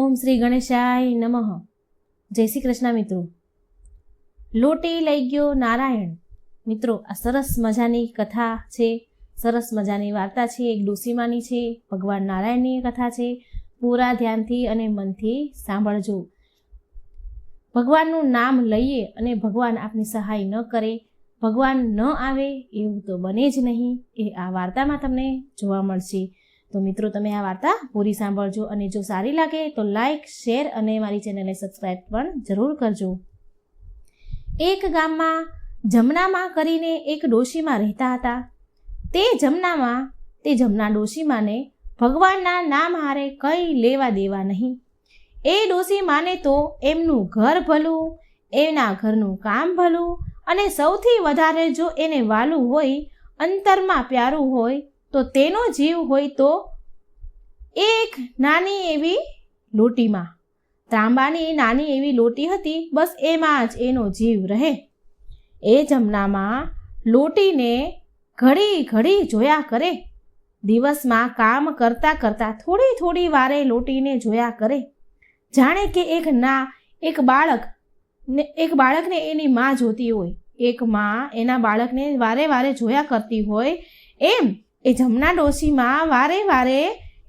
ઓમ શ્રી ગણેશાય નમઃ. જય શ્રી કૃષ્ણ મિત્રો. લોટી લઈ ગયો નારાયણ. મિત્રો, આ સરસ મજાની કથા છે, સરસ મજાની વાર્તા છે, એક ડોસીમાની છે, ભગવાન નારાયણની કથા છે. પૂરા ધ્યાનથી અને મનથી સાંભળજો. ભગવાનનું નામ લઈએ અને ભગવાન આપની સહાય ન કરે, ભગવાન ન આવે એવું તો બને જ નહીં. એ આ વાર્તામાં તમને જોવા મળશે. તો મિત્રો, તમે આ વાર્તા પૂરી સાંભળજો અને જો સારી લાગે તો લાઈક, શેર અને મારી ચેનલને સબસ્ક્રાઈબ પણ જરૂર કરજો. એક ગામમાં જમનામાં કરીને એક ડોશીમાં રહેતા હતા. તે જમના ડોશીમાને ભગવાનના નામ હારે કંઈ લેવા દેવા નહીં. એ ડોશીમાને તો એમનું ઘર ભલું, એના ઘરનું કામ ભલું અને સૌથી વધારે જો એને વાલું હોય, અંતરમાં પ્યારું હોય તો તેનો જીવ હોય તો એક નાની એવી લોટીમાં. તાંબાની નાની એવી લોટી હતી, બસ એમાં જ એનો જીવ રહે. એ જમનામાં લોટીને ઘડી ઘડી જોયા કરે. દિવસમાં કામ કરતાં કરતાં થોડી થોડી વારે લોટીને જોયા કરે. જાણે કે એક બાળકને એની માં જોતી હોય, એક માં એના બાળકને વારે વારે જોયા કરતી હોય, એમ એ જમના ડોશીમાં વારે વારે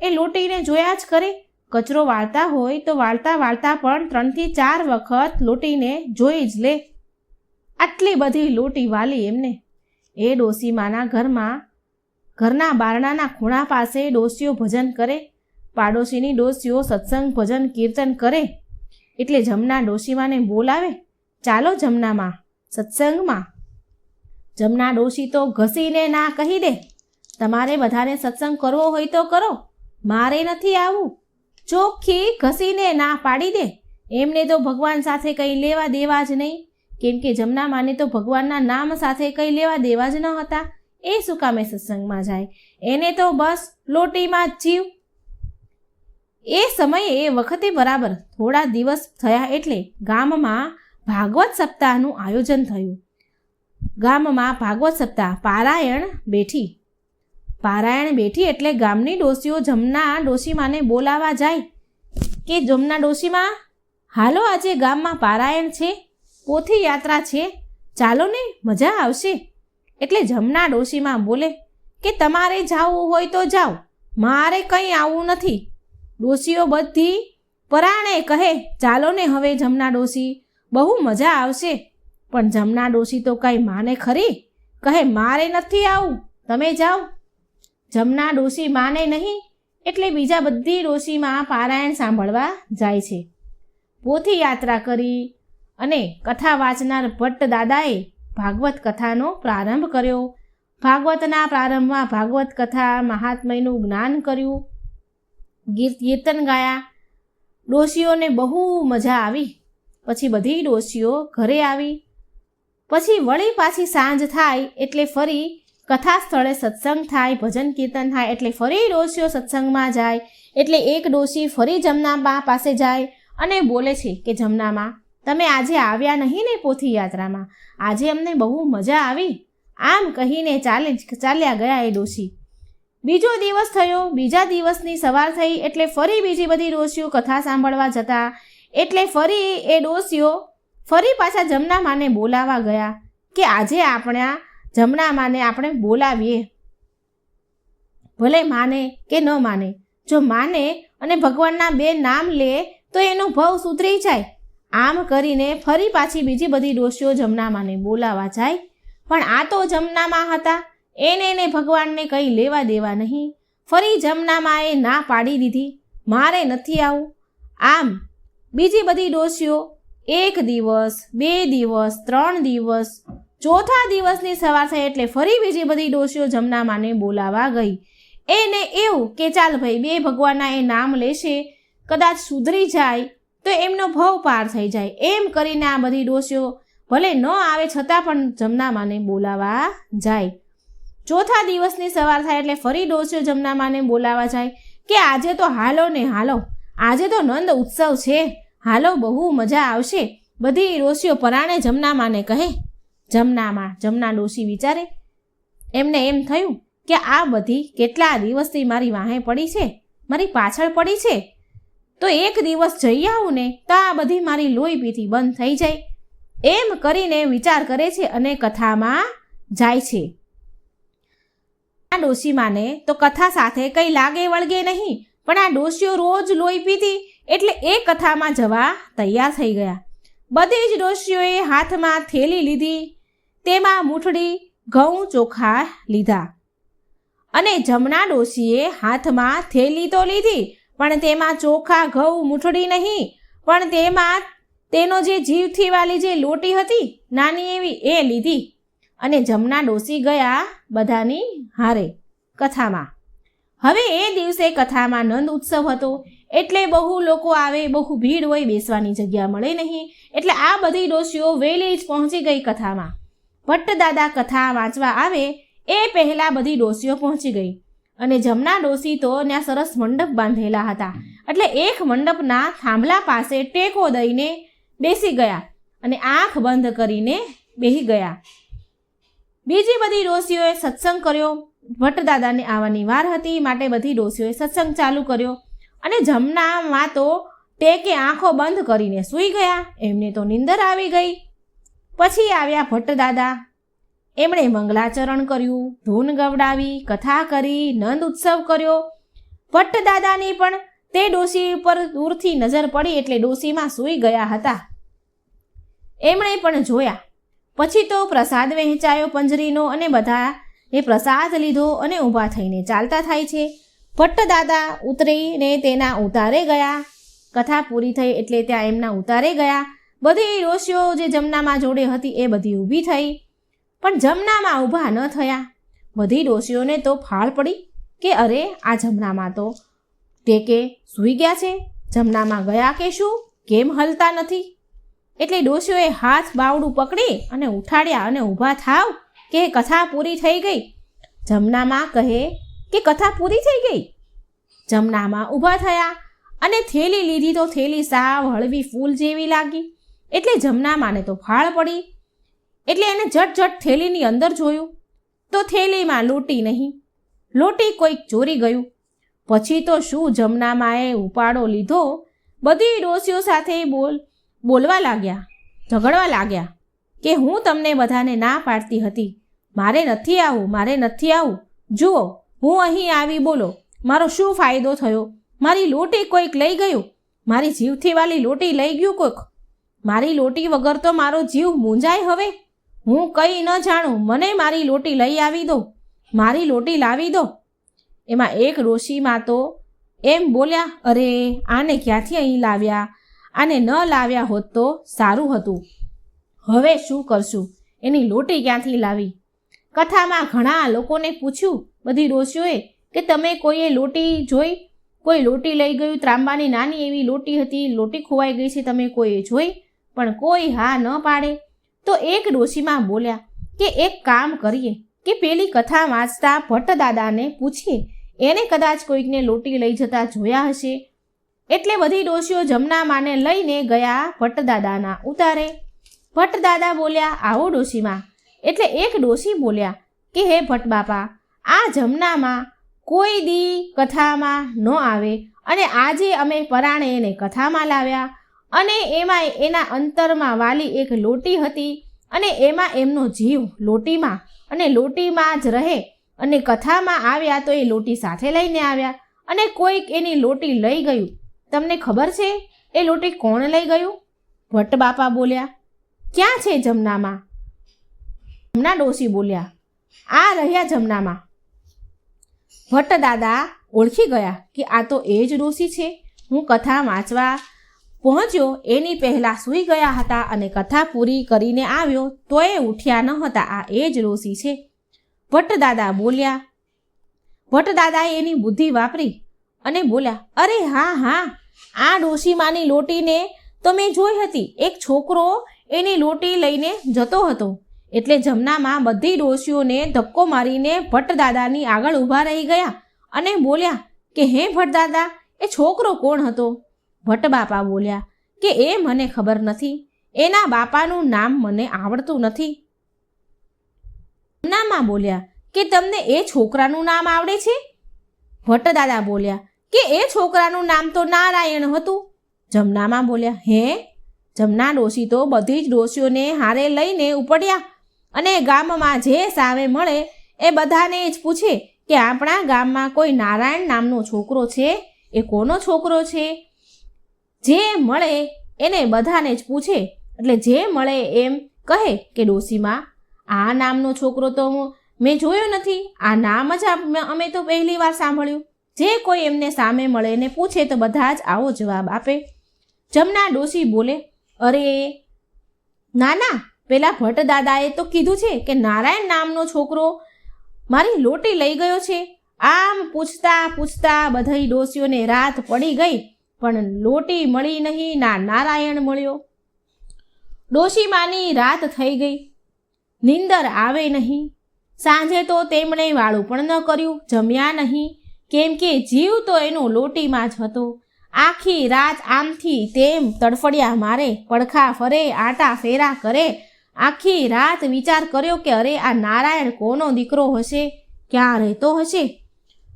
એ લોટીને જોયા જ કરે. કચરો વાળતા હોય તો વાળતા વાળતા પણ 3 થી 4 વખત લોટીને જોઈ જ લે. આટલી બધી લોટી વાલી એમને. એ ડોશીમાના ઘરના બારણાના ખૂણા પાસે ડોશીઓ ભજન કરે. પાડોશીની ડોશીઓ સત્સંગ, ભજન, કીર્તન કરે. એટલે જમના ડોશીમાને બોલાવે, ચાલો જમનામાં સત્સંગમાં. જમના ડોશી તો ઘસીને ના કહી દે, તમારે બધાને સત્સંગ કરવો હોય તો કરો, મારે નથી આવવું. ચોખ્ખી ઘસીને ના પાડી દે. એમને તો ભગવાન સાથે કંઈ લેવા દેવા જ નહીં, કેમ કે જમનામાને તો ભગવાનના નામ સાથે કંઈ લેવા દેવા જ ન હતા. એ શું કામે સત્સંગમાં જાય? એને તો બસ લોટીમાં જ જીવ. એ સમયે એ વખતે બરાબર થોડા દિવસ થયા એટલે ગામમાં ભાગવત સપ્તાહનું આયોજન થયું. ગામમાં ભાગવત સપ્તાહ પારાયણ બેઠી એટલે ગામની ડોશીઓ જમના ડોશીમાને બોલાવા જાય કે જમના ડોશીમાં, હાલો આજે ગામમાં પારાયણ છે, પોથી યાત્રા છે, ચાલો ને, મજા આવશે. એટલે જમના ડોશીમાં બોલે કે તમારે જાવું હોય તો જાઓ, મારે કંઈ આવવું નથી. ડોશીઓ બધી પરાણે કહે, ચાલો ને હવે જમના ડોશી, બહુ મજા આવશે. પણ જમના ડોશી તો કંઈ માને ખરી, કહે મારે નથી આવું, તમે જાઓ. જમના ડોશી માને નહીં એટલે બીજા બધી ડોશીમાં પારાયણ સાંભળવા જાય છે. પોથી યાત્રા કરી અને કથા વાંચનાર ભટ્ટ દાદાએ ભાગવત કથાનો પ્રારંભ કર્યો. ભાગવતના પ્રારંભમાં ભાગવત કથા મહાત્મ્યનું જ્ઞાન કર્યું, કીર્તન ગાયા. ડોશીઓને બહુ મજા આવી. પછી બધી ડોશીઓ ઘરે આવી. પછી વળી પાછી સાંજ થાય એટલે ફરી કથા સ્થળે સત્સંગ થાય, ભજન કીર્તન થાય એટલે ફરી ડોશીઓ સત્સંગમાં જાય. એટલે એક ડોશી ફરી જમનાબા પાસે જાય અને બોલે છે કે જમનામાં, તમે આજે આવ્યા નહીં ને પોથી યાત્રામાં, આજે અમને બહુ મજા આવી. આમ કહીને ચાલ્યા ગયા એ ડોશી. બીજો દિવસ થયો. બીજા દિવસની સવાર થઈ એટલે ફરી બીજી બધી ડોશીઓ કથા સાંભળવા જતા. એટલે ફરી એ ડોશીઓ ફરી પાછા જમનામાને બોલાવા ગયા કે આજે આપણા જમનામાને આપણે બોલાવીએ, ભલે માને કે ન માને. જો માને અને ભગવાનના 2 નામ લે તો એનો ભવ સુધરી જાય. આમ કરીને ફરી પાછી બીજી બધી ડોશીઓ જમનામાને બોલાવા જાય. પણ આ તો જમનામાં હતા, એને ભગવાનને કંઈ લેવા દેવા નહીં. ફરી જમનામાએ ના પાડી દીધી, મારે નથી આવું. આમ બીજી બધી ડોશીઓ 1 દિવસ, 2 દિવસ, 3 દિવસ, ચોથા દિવસની સવાર થઈ એટલે ફરી બીજી બધી ડોશીઓ જમનામાને બોલાવા ગઈ. એને એવું કે ચાલ ભાઈ, 2 ભગવાનના એ નામ લેશે, કદાચ સુધરી જાય તો એમનો ભવ પાર થઈ જાય. એમ કરીને આ બધી ડોશીઓ ભલે ન આવે છતાં પણ જમનામાને બોલાવા જાય. ચોથા દિવસની સવાર થાય એટલે ફરી ડોશીઓ જમનામાને બોલાવા જાય કે આજે તો હાલો ને હાલો, આજે તો નંદ ઉત્સવ છે, હાલો, બહુ મજા આવશે. બધી ડોશીઓ પરાણે જમનામાને કહે. જમના ડોશી વિચારે, એમને એમ થયું કે આ બધી કેટલા દિવસથી મારી વાહે પડી છે, મારી પાછળ પડી છે, તો એક દિવસ જઈ આવું ને તો આ બધી મારી લોહી પીતી બંધ થઈ જાય. એમ કરીને વિચાર કરે છે અને કથામાં જાય છે. આ ડોશીમાને તો કથા સાથે કંઈ લાગે વળગે નહીં, પણ આ ડોશીઓ રોજ લોહી પીતી એટલે એ કથામાં જવા તૈયાર થઈ ગયા. બધી જ ડોશીઓએ હાથમાં થેલી લીધી, તેમાં મૂઠડી ઘઉં ચોખા લીધા. અને જમના ડોશીએ હાથમાં થેલી તો લીધી, પણ તેમાં ચોખા ઘઉં મૂઠડી નહીં, પણ તેમાં તેનો જે જીવથી વાલી જે લોટી હતી નાની એવી એ લીધી. અને જમના ડોશી ગયા બધાની હારે કથામાં. હવે એ દિવસે કથામાં નંદ ઉત્સવ હતો, એટલે બહુ લોકો આવે, બહુ ભીડ હોય, બેસવાની જગ્યા મળે નહીં, એટલે આ બધી ડોશીઓ વહેલી જ પહોંચી ગઈ કથામાં. ભટ્ટદાદા કથા વાંચવા આવે એ પહેલાં બધી ડોશીઓ પહોંચી ગઈ. અને જમના ડોશી તો ત્યાં સરસ મંડપ બાંધેલા હતા, એટલે એક મંડપના થાંભલા પાસે ટેકો દઈને બેસી ગયા અને આંખ બંધ કરીને બેસી ગયા. બીજી બધી ડોશીઓએ સત્સંગ કર્યો. ભટ્ટદાદાને આવવાની વાર હતી, માટે બધી ડોશીઓએ સત્સંગ ચાલુ કર્યો. અને જમનામાં તો ટેકે આંખો બંધ કરીને સૂઈ ગયા. એમને તો નીંદર આવી ગઈ. પછી આવ્યા ભટ્ટદાદા. એમણે મંગલાચરણ કર્યું, ધૂન ગવડાવી, કથા કરી, નંદ ઉત્સવ કર્યો. ભટ્ટદાદાની પણ તે ડોશી ઉપર દૂરથી નજર પડી એટલે ડોશીમાં સૂઈ ગયા હતા. એમણે પણ જોયા. પછી તો પ્રસાદ વહેંચાયો પંજરીનો અને બધા એ પ્રસાદ લીધો અને ઊભા થઈને ચાલતા થાય છે. ભટ્ટદાદા ઉતરીને તેના ઉતારે ગયા. કથા પૂરી થઈ એટલે ત્યાં એમના ઉતારે ગયા. બધી ડોશીઓ જે જમનામાં જોડે હતી એ બધી ઊભી થઈ, પણ જમનામાં ઊભા ન થયા. બધી ડોશીઓને તો ફાળ પડી કે અરે આ જમનામાં તો ટેકે સૂઈ ગયા છે, જમનામાં ગયા કે શું, કેમ હલતા નથી? એટલે ડોશીઓએ હાથ બાવડું પકડી અને ઉઠાડ્યા અને ઊભા થાવ કે કથા પૂરી થઈ ગઈ. જમનામાં કહે કે કથા પૂરી થઈ ગઈ. જમનામાં ઊભા થયા અને થેલી લીધી તો થેલી સાવ હળવી ફૂલ જેવી લાગી. એટલે જમનામાને તો ફાળ પડી. એટલે એને ઝટ થેલીની અંદર જોયું તો થેલીમાં લોટી નહીં, લોટી કોઈક ચોરી ગયું. પછી તો શું જમનામાએ ઉપાડો લીધો, બધી ડોશીઓ સાથે બોલવા લાગ્યા, ઝઘડવા લાગ્યા કે હું તમને બધાને ના પાડતી હતી, મારે નથી આવું, મારે નથી આવું. જુઓ હું અહીં આવી, બોલો મારો શું ફાયદો થયો? મારી લોટી કોઈક લઈ ગયું, મારી જીવથી વાલી લોટી લઈ ગયું કોઈક. મારી લોટી વગર તો મારો જીવ મૂંઝાય. હવે હું કંઈ ન જાણું, મને મારી લોટી લઈ આવી દો, મારી લોટી લાવી દો. એમાં એક ડોશીમાં તો એમ બોલ્યા, અરે આને ક્યાંથી અહીં લાવ્યા, આને ન લાવ્યા હોત તો સારું હતું. હવે શું કરશું, એની લોટી ક્યાંથી લાવી? કથામાં ઘણા લોકોને પૂછ્યું બધી ડોશીઓએ કે તમે કોઈએ લોટી જોઈ, કોઈ લોટી લઈ ગયું, ત્રાંબાની નાની એવી લોટી હતી, લોટી ખોવાઈ ગઈ છે, તમે કોઈએ જોઈ? પણ કોઈ હા ન પાડે. તો એક ડોશીમાં બોલ્યા કે એક કામ કરીએ કે પેલી કથા વાંચતા ભટ્ટદાદાને પૂછીએ, એને કદાચ કોઈકને લોટી લઈ જતા જોયા હશે. એટલે બધી ડોશીઓ જમનામાને લઈને ગયા ભટ્ટદાદાના ઉતારે. ભટ્ટદાદા બોલ્યા, આવો ડોશીમાં. એટલે એક ડોશી બોલ્યા કે હે ભટ્ટ બાપા, આ જમનામાં કોઈ દી કથામાં ન આવે અને આજે અમે પરાણે એને કથામાં લાવ્યા અને એમાં એના અંતરમાં વાલી એક લોટી હતી અને એમાં એમનો જીવ લોટીમાં અને લોટીમાં જ રહે અને કથામાં આવ્યા તો એ લોટી સાથે લઈને આવ્યા અને કોઈક એની લોટી લઈ ગયું. તમને ખબર છે એ લોટી કોણ લઈ ગયું? ભટ્ટ બાપા બોલ્યા, ક્યાં છે જમનામાં? જમના ડોશી બોલ્યા, આ રહ્યા જમનામાં. ભટ્ટદાદા ઓળખી ગયા કે આ તો એ જ ડોશી છે. હું કથા વાંચવા પહોંચ્યો એની પહેલાં સૂઈ ગયા હતા અને કથા પૂરી કરીને આવ્યો તોય ઉઠ્યા ન હતા, આ એ જ ડોશી છે. ભટ્ટદાદા બોલ્યા. ભટ્ટદાદાએ એની બુદ્ધિ વાપરી અને બોલ્યા, અરે હા, આ ડોશીમાની લોટીને તો મેં જોઈ હતી. એક છોકરો એની લોટી લઈને જતો હતો. એટલે જમનામાં બધી ડોશીઓને ધક્કો મારીને ભટ્ટદાદાની આગળ ઊભા રહી ગયા અને બોલ્યા કે હે ભટ્ટદાદા, એ છોકરો કોણ હતો? ભટ્ટ બાપા બોલ્યા કે એ મને ખબર નથી, એના બાપાનું નામ મને આવડતું નથી. જમનામાં બોલ્યા કે તમને એ છોકરાનું નામ આવડે છે? ભટ્ટદાદા બોલ્યા કે એ છોકરાનું નામ તો નારાયણ હતું. જમનામાં બોલ્યા, હે? જમના ડોશી તો બધી જ ડોશીઓને હારે લઈને ઉપડ્યા અને ગામમાં જે સામે મળે એ બધાને જ પૂછે કે આપણા ગામમાં કોઈ નારાયણ નામનો છોકરો છે, એ કોનો છોકરો છે? જે મળે એને બધાને જ પૂછે, એટલે જે મળે એમ કહે કે ડોશીમાં આ નામનો છોકરો તો મેં જોયો નથી, આ નામ જ અમે તો પહેલી વાર સાંભળ્યું. જે કોઈ એમને સામે મળે ને પૂછે તો બધા જ આવો જવાબ આપે. જમના ડોશી બોલે, અરે ના ના, પેલા ભટ્ટ દાદાએ તો કીધું છે કે નારાયણ નામનો છોકરો મારી લોટી લઈ ગયો છે. આમ પૂછતા પૂછતા બધી ડોશીઓને રાત પડી ગઈ, પણ લોટી મળી નહીં, ના નારાયણ મળ્યો. ડોશીમાની રાત થઈ ગઈ, નીંદર આવે નહીં. સાંજે તો તેમણે વાળું પણ ન કર્યું, જમ્યા નહીં, કેમ કે જીવ તો એનો લોટીમાં જ હતો. આખી રાત આમથી તેમ તડફડિયા મારે, પડખા ફરે, આટા ફેરા કરે. આખી રાત વિચાર કર્યો કે અરે આ નારાયણ કોનો દીકરો હશે, ક્યાં રહેતો હશે.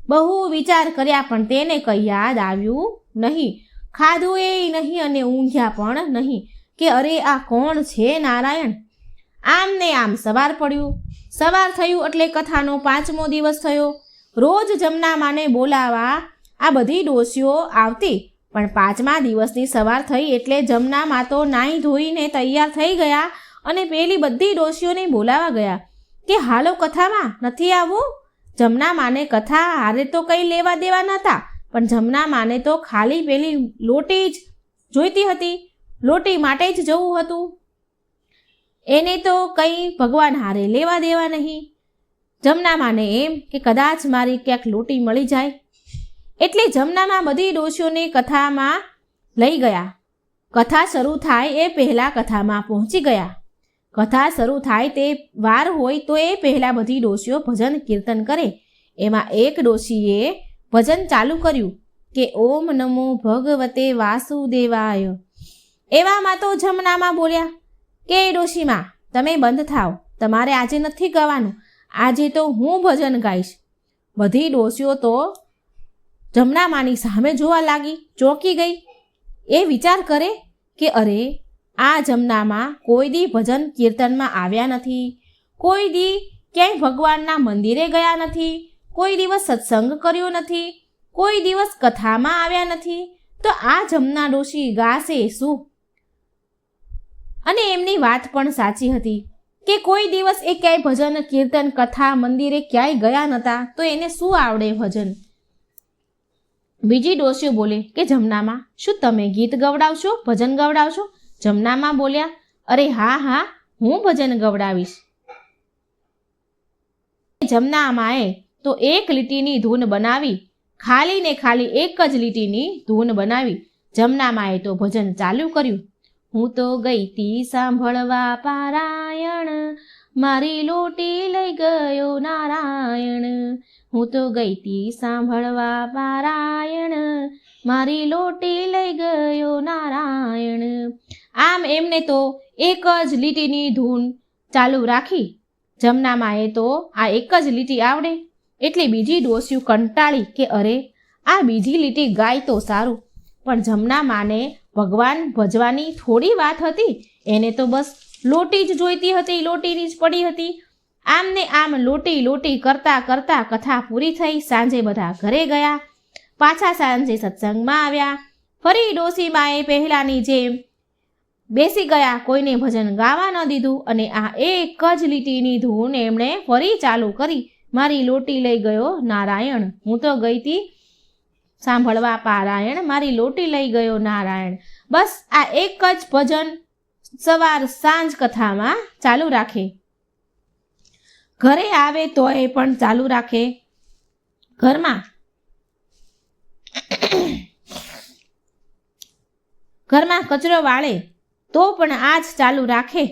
બહુ વિચાર કર્યા પણ તેને કંઈ યાદ આવ્યું નહીં. ખાધું એ નહીં અને ઊંઘ્યા પણ નહીં કે અરે આ કોણ છે નારાયણ. આમ ને આમ સવાર પડ્યું. સવાર થયું એટલે કથાનો 5મો દિવસ થયો. રોજ જમનામાને બોલાવા આ બધી ડોશીઓ આવતી, પણ 5મા દિવસની સવાર થઈ એટલે જમનામા તો નાહી ધોઈને તૈયાર થઈ ગયા અને પેલી બધી ડોશીઓને બોલાવા ગયા કે હાલો કથામાં નથી આવવું. જમનામાને કથા હારે તો કંઈ લેવા દેવા નહોતા, પણ જમનામાને તો ખાલી પેલી લોટી જ જોઈતી હતી, લોટી માટે જ જવું હતું. એને તો કંઈ ભગવાન હારે લેવા દેવા નહીં. જમનામાને એમ કે કદાચ મારી ક્યાંક લોટી મળી જાય, એટલે જમનામાં બધી ડોશીઓને કથામાં લઈ ગયા. કથા શરૂ થાય એ પહેલાં કથામાં પહોંચી ગયા. કથા શરૂ થાય તે વાર હોય તો એ પહેલાં બધી ડોશીઓ ભજન કીર્તન કરે. એમાં એક ડોશીએ ભજન ચાલુ કર્યું કે ઓમ નમો ભગવતે વાસુદેવાય. એવામાં તો જમનામાં બોલ્યા કે ડોશીમાં તમે બંધ થાવ, તમારે આજે નથી ગાવાનું, આજે તો હું ભજન ગાઈશ. બધી ડોશીઓ તો જમનામાની સામે જોવા લાગી, ચોંકી ગઈ. એ વિચાર કરે કે અરે આ જમનામાં કોઈ દી ભજન કીર્તનમાં આવ્યા નથી, કોઈ દી ક્યાંય ભગવાનના મંદિરે ગયા નથી, કોઈ દિવસ સત્સંગ કર્યો નથી, કોઈ દિવસ કથામાં આવ્યા નથી, તો આ જમના ડોશી ગાશે શું? અને એમની વાત પણ સાચી હતી કે કોઈ દિવસ એ ક્યાંય ભજન કીર્તન કથા મંદિરે ક્યાંય ગયા નહોતા, તો એને શું આવડે ભજન? બીજી ડોશીઓ બોલે કે જમનામાં શું તમે ગીત ગવડાવશો, ભજન ગવડાવશો? જમનામાં બોલ્યા, અરે હા હા, હું ભજન ગવડાવીશ. જમનામાએ તો એક લીટીની ધૂન બનાવી, ખાલી ને ખાલી એક જ લીટીની ધૂન બનાવી. જમનામાએ તો ભજન ચાલુ કર્યું. હું તો ગઈ તી સાંભળવા પારાયણ, મારી લોટી લઈ ગયો નારાયણ. હું તો ગઈ તી સાંભળવા પારાયણ, મારી લોટી લઈ ગયો નારાયણ. આમ એમને તો એક જ લીટીની ધૂન ચાલુ રાખી. જમનામાએ તો આ એક જ લીટી આવડે, એટલે બીજી ડોશીઓ કંટાળી કે અરે આ બીજી લીટી ગાય તો સારું. પણ જમનામાને ભગવાન ભજવાની થોડી વાત હતી, એને તો બસ લોટી જ જોઈતી હતી, લોટીની જ પડી હતી. આમ ને આમ લોટી લોટી કરતાં કરતાં કથા પૂરી થઈ. સાંજે બધા ઘરે ગયા. પાછા સાંજે સત્સંગમાં આવ્યા. ફરી ડોશીમાએ પહેલાંની જેમ બેસી ગયા, કોઈને ભજન ગાવા ન દીધું અને આ એક જ લીટીની ધૂન એમણે ફરી ચાલુ કરી. મારી લોટી લઈ ગયો નારાયણ, હું તો ગઈ તી સાંભળવા પારાયણ, મારી લોટી લઈ ગયો નારાયણ. બસ આ એક જ ભજન સવાર સાંજ કથામાં ચાલુ રાખે. ઘરે આવે તો એ પણ ચાલુ રાખે. ઘરમાં કચરો વાળે તો પણ આ જ ચાલુ રાખે.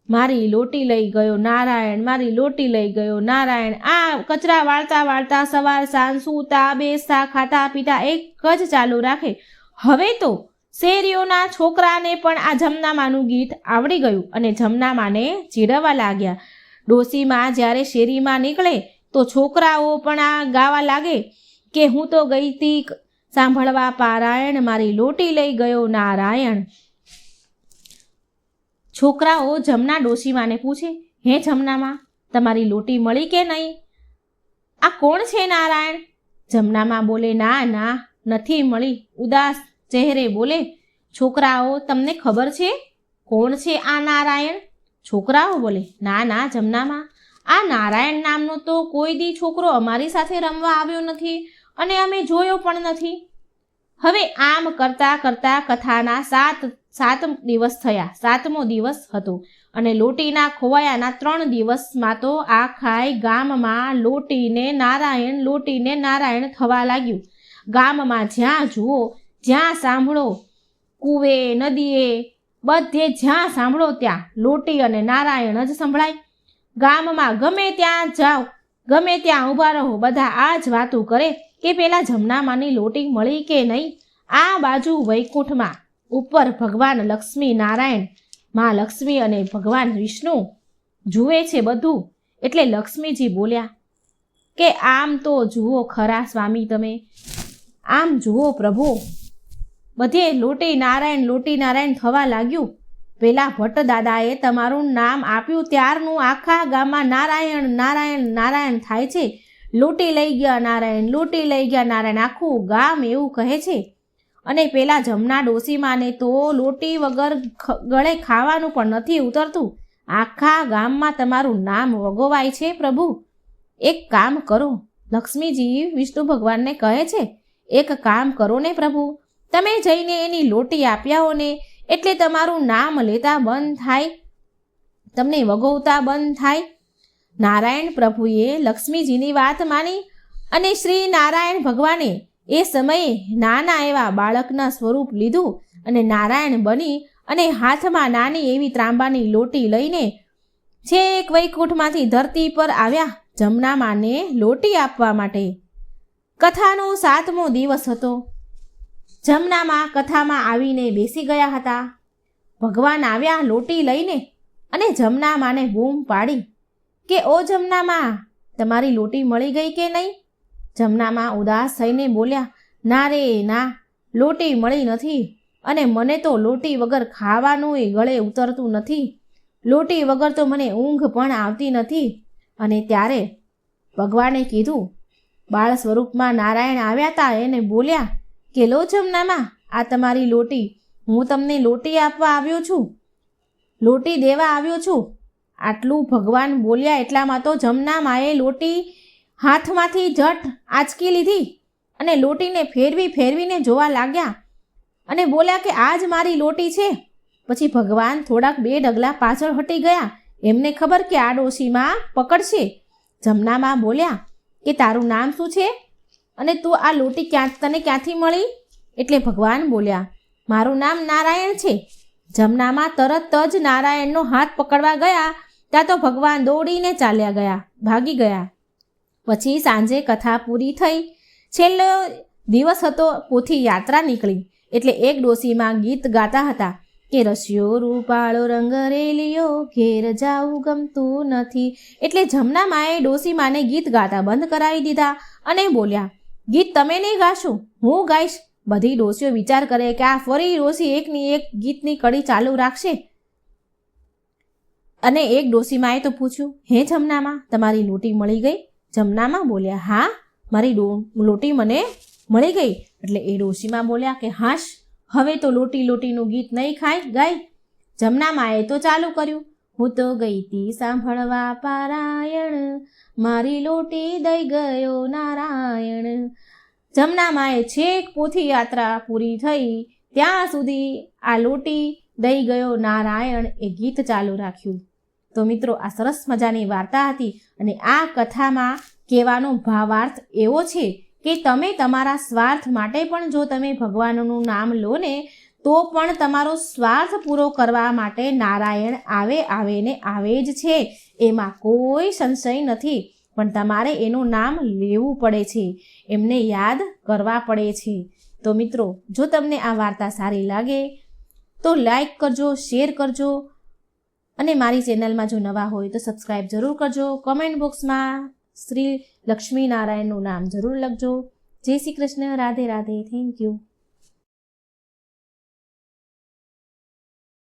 મારી લોટી લઈ ગયો નારાયણ, મારી લોટી લઈ ગયો નારાયણ. આ કચરા વાળતા વાળતા સવાર સાંજ સૂતા બેસતા ખાતા પીતા એક જ ચાલુ રાખે. હવે તો શેરીઓના છોકરાને પણ આ જમનામાનું ગીત આવડી ગયું અને જમનામાને ચીડવવા લાગ્યા. ડોશીમાં જ્યારે શેરીમાં નીકળે તો છોકરાઓ પણ આ ગાવા લાગે કે હું તો ગઈ તી સાંભળવા પારાયણ, મારી લોટી લઈ ગયો નારાયણ. છોકરાઓ જમના ડોશીમાને પૂછે, હે જમનામાં, તમારી લોટી મળી કે નહીં? આ કોણ છે નારાયણ? જમનામાં બોલે, ના ના, નથી મળી. ઉદાસ ચહેરે બોલે, છોકરાઓ તમને ખબર છે કોણ છે આ નારાયણ? છોકરાઓ બોલે, ના ના જમનામાં, આ નારાયણ નામનો તો કોઈ દી છોકરો અમારી સાથે રમવા આવ્યો નથી અને અમે જોયો પણ નથી. હવે આમ કરતાં કરતાં કથાના સાત દિવસ થયા. 7મો દિવસ હતો અને લોટીના ખોવાયાના 3 દિવસમાં તો આખાય ગામમાં લોટીને નારાયણ થવા લાગ્યું. ગામમાં જ્યાં જુઓ, જ્યાં સાંભળો, કૂવે, નદીએ, બધે જ્યાં સાંભળો ત્યાં લોટી અને નારાયણ જ સંભળાય. ગામમાં ગમે ત્યાં જાઓ, ગમે ત્યાં ઊભા રહો, બધા આ જ વાતું કરે કે પેલા જમનામાંની લોટી મળી કે નહીં. આ બાજુ વૈકુંઠમાં ઉપર ભગવાન લક્ષ્મી નારાયણ, માં લક્ષ્મી અને ભગવાન વિષ્ણુ જુએ છે બધું. એટલે લક્ષ્મીજી બોલ્યા કે આમ તો જુઓ ખરા સ્વામી, તમે આમ જુઓ પ્રભુ. બધે લોટી નારાયણ થવા લાગ્યું. પેલા ભટ્ટ દાદાએ તમારું નામ આપ્યું ત્યારનું આખા ગામમાં નારાયણ થાય છે. લોટી લઈ ગયા નારાયણ, આખું ગામ એવું કહે છે. અને પેલા જમના ડોશીમાને તો લોટી વગર ગળે ખાવાનું પણ નથી ઉતરતું. આખા ગામમાં તમારું નામ વગોવાય છે પ્રભુ. એક કામ કરો, લક્ષ્મીજી વિષ્ણુ ભગવાનને કહે છે, એક કામ કરો ને પ્રભુ, તમે જઈને એની લોટી આપ્યાઓ ને એટલે તમારું નામ લેતા બંધ થાય, તમને વગોવતા બંધ થાય. નારાયણ પ્રભુએ લક્ષ્મીજીની વાત માની અને શ્રી નારાયણ ભગવાને એ સમયે નાના એવા બાળકના સ્વરૂપ લીધું અને નારાયણ બની અને હાથમાં નાની એવી ત્રાંબાની લોટી લઈને છેક વૈકુંઠમાંથી ધરતી પર આવ્યા જમનામાને લોટી આપવા માટે. કથાનો 7મો દિવસ હતો. જમનામાં કથામાં આવીને બેસી ગયા હતા. ભગવાન આવ્યા લોટી લઈને અને જમનામાને બૂમ પાડી કે ઓ જમનામાં, તમારી લોટી મળી ગઈ કે નહીં? જમનામાં ઉદાસ થઈને બોલ્યા, ના રે ના, લોટી મળી નથી અને મને તો લોટી વગર ખાવાનું એ ગળે ઉતરતું નથી. લોટી વગર તો મને ઊંઘ પણ આવતી નથી. અને ત્યારે ભગવાને કીધું, બાળ સ્વરૂપમાં નારાયણ આવ્યા હતા, એને બોલ્યા કે લો જમનામાં, આ તમારી લોટી, હું તમને લોટી આપવા આવ્યો છું, લોટી દેવા આવ્યો છું. આટલું ભગવાન બોલ્યા એટલામાં તો જમનામાએ લોટી હાથમાંથી જટ આંચકી લીધી અને લોટીને ફેરવીને જોવા લાગ્યા અને બોલ્યા કે આ જ મારી લોટી છે. પછી ભગવાન થોડાક 2 ડગલા પાછળ હટી ગયા. એમને ખબર કે આ ડોશીમાં પકડશે. જમનામાં બોલ્યા કે તારું નામ શું છે અને તું આ લોટી તને ક્યાંથી મળી? એટલે ભગવાન બોલ્યા, મારું નામ નારાયણ છે. જમનામાં તરત જ નારાયણનો હાથ પકડવા ગયા ત્યાં તો ભગવાન દોડીને ચાલ્યા ગયા, ભાગી ગયા. પછી સાંજે કથા પૂરી થઈ. છેલ્લો દિવસ હતો, પોથી યાત્રા નીકળી. એટલે એક ડોશીમાં ગીત ગાતા હતા કે રસિયો રૂપાળો રંગ રેલિયો, ઘેર જાવું ગમતું નથી. એટલે જમનામાએ ડોશીમાને ગીત ગાતા બંધ કરાવી દીધા અને બોલ્યા, ગીત તમે નહીં ગાશો, હું ગાઈશ. બધી ડોશીઓ વિચાર કરે કે આ ફરી ડોશી એકની એક ગીતની કડી ચાલુ રાખશે. અને એક ડોશીમાએ તો પૂછ્યું, હે જમનામાં, તમારી લોટી મળી ગઈ? જમનામાં બોલ્યા, હા, મારી લોટી મને મળી ગઈ. એટલે એ ડોશીમાં બોલ્યા કે હાશ, હવે તો લોટીનું ગીત નહીં ગાય. જમનામાએ તો ચાલુ કર્યું, હું તો ગઈ તી સાંભળવા પારાયણ, મારી લોટી દઈ ગયો નારાયણ. જમનામાએ છેક પોથી યાત્રા પૂરી થઈ ત્યાં સુધી આ લોટી દઈ ગયો નારાયણ એ ગીત ચાલુ રાખ્યું. તો મિત્રો, આ સરસ મજાની વાર્તા હતી અને આ કથામાં કહેવાનો ભાવાર્થ એવો છે કે તમે તમારા સ્વાર્થ માટે પણ જો તમે ભગવાનનું નામ લો ને તો પણ તમારો સ્વાર્થ પૂરો કરવા માટે નારાયણ આવે જ છે. એમાં કોઈ સંશય નથી. પણ તમારે એનું નામ લેવું પડે છે, એમને યાદ કરવા પડે છે. તો મિત્રો, જો તમને આ વાર્તા સારી લાગે તો લાઈક કરજો, શેર કરજો અને મારી ચેનલમાં જો નવા હોય તો સબસ્ક્રાઈબ જરૂર કરજો. કમેન્ટ બોક્સમાં શ્રી લક્ષ્મી નારાયણનું નામ જરૂર લખજો. જય શ્રી કૃષ્ણ. રાધે રાધે. Thank you.